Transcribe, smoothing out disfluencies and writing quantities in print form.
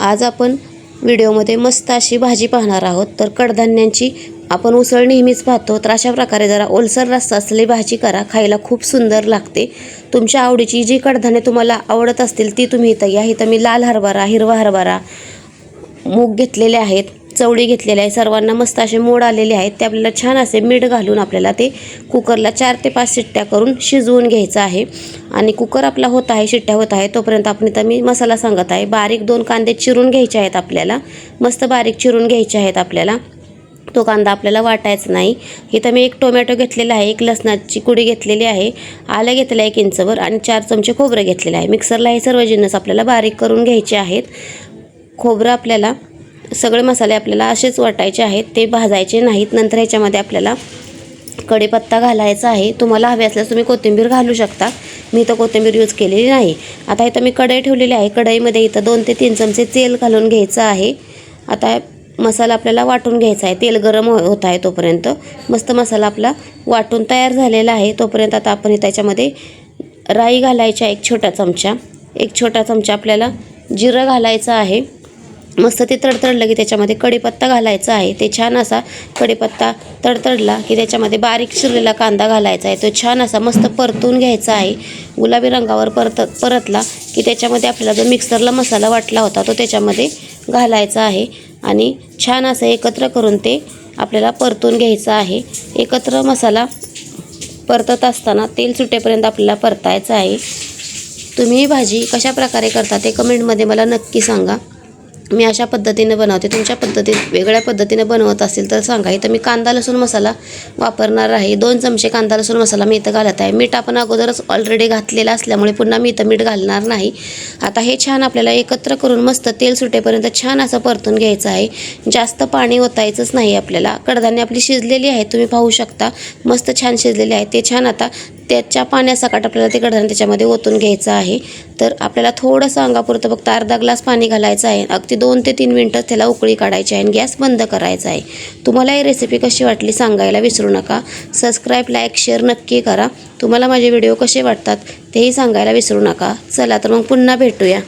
आज आपण व्हिडिओमध्ये मस्त अशी भाजी पाहणार आहोत। तर कडधान्यांची आपण उसळ नेहमीच पाहतो, तर अशा प्रकारे जरा ओलसर रस्सा असलेली भाजी करा, खायला खूप सुंदर लागते। तुमच्या आवडीची जी कडधान्ये तुम्हाला आवडत असतील ती तुम्ही इथं घ्या। इथं मी लाल हरभरा, हिरवा हरभरा, मूग घेतलेले आहेत, चवळी घेतलेली आहे। सर्वांना मस्त असे मोड आलेले आहेत। ते आपल्याला छान असे मीठ घालून आपल्याला ते कुकरला 4 ते 5 शिट्ट्या करून शिजवून घ्यायचं आहे। आणि कुकर आपला होत आहे, शिट्ट्या होत आहे, तोपर्यंत आपण इथं मी मसाला सांगत आहे। बारीक 2 कांदे चिरून घ्यायचे आहेत आपल्याला, मस्त बारीक चिरून घ्यायचे आहेत आपल्याला। तो कांदा आपल्याला वाटायचा नाही। इथं मी 1 टोमॅटो घेतलेला आहे, 1 लसणाची कुडी घेतलेली आहे, आलं घेतलं आहे 1 इंचभर आणि 4 चमचे खोबरं घेतलेलं आहे। मिक्सरला हे सर्व जिन्नस आपल्याला बारीक करून घ्यायचे आहेत। खोबरं आपल्याला सगळे मसाले आपल्याला असेच वाटायचे आहेत, ते भाजायचे नाहीत। नंतर ह्याच्यामध्ये आपल्याला कढीपत्ता घालायचा आहे। तुम्हाला हवे असल्यास तुम्ही कोथिंबीर घालू शकता, मी तर कोथिंबीर यूज केलेली नाही। आता इथं मी कढई ठेवलेली आहे, कढईमध्ये इथं 2 ते 3 चमचे तेल घालून घ्यायचं आहे। आता मसाला आपल्याला वाटून घ्यायचा आहे, तेल गरम होत आहे तोपर्यंत। मस्त मसाला आपला वाटून तयार झालेला आहे। तोपर्यंत आता आपण त्याच्यामध्ये राई घालायची आहे 1 छोटा चमचा, 1 छोटा चमचा आपल्याला जिरं घालायचं आहे। मस्त ते तडतडलं की त्याच्यामध्ये कढीपत्ता घालायचा आहे। ते छान असा कढीपत्ता तडतडला की त्याच्यामध्ये बारीक चिरलेला कांदा घालायचा आहे, तो छान असा मस्त परतून घ्यायचा आहे। गुलाबी रंगावर परतला की त्याच्यामध्ये आपल्याला जो मिक्सरला मसाला वाटला होता तो त्याच्यामध्ये घालायचा आहे आणि छान असं एकत्र करून ते आपल्याला परतून घ्यायचं आहे। एकत्र मसाला परतत असताना तेल सुटेपर्यंत आपल्याला परतायचं आहे। तुम्ही ही भाजी कशा प्रकारे करता ते कमेंटमध्ये मला नक्की सांगा। मी अशा पद्धतीने बनवते, तुमच्या पद्धतीने वेगळ्या पद्धतीने बनवत असेल तर सांगा। इथं मी कांदा लसूण मसाला वापरणार आहे, 2 चमचे कांदा लसूण मसाला मी इथं घालत आहे। मीठ आपण अगोदरच ऑलरेडी घातलेलं असल्यामुळे पुन्हा मी इथं मीठ घालणार नाही। आता हे छान आपल्याला एकत्र करून मस्त तेल सुटेपर्यंत छान असं परतून घ्यायचं आहे। जास्त पाणी ओतायचंच नाही आपल्याला। कडधान्ये आपली शिजलेली आहेत, तुम्ही पाहू शकता मस्त छान शिजलेले आहे। ते छान आता त्याच्या पाण्यासकट आपल्याला ते कडधान्ये त्याच्यामध्ये ओतून घ्यायचं आहे। तर आपल्याला थोडंसं अंगापुरतं फक्त अर्धा ग्लास पाणी घालायचं आहे। अगदी 2 ते 3 मिनटं त्याला उकळी काढायची आहे आणि गॅस बंद करायचा आहे। तुम्हाला ही रेसिपी कशी वाटली सांगायला विसरू नका। सबस्क्राईब, लाईक, शेअर नक्की करा। तुम्हाला माझे व्हिडिओ कसे वाटतात तेही सांगायला विसरू नका। चला तर मग पुन्हा भेटूया।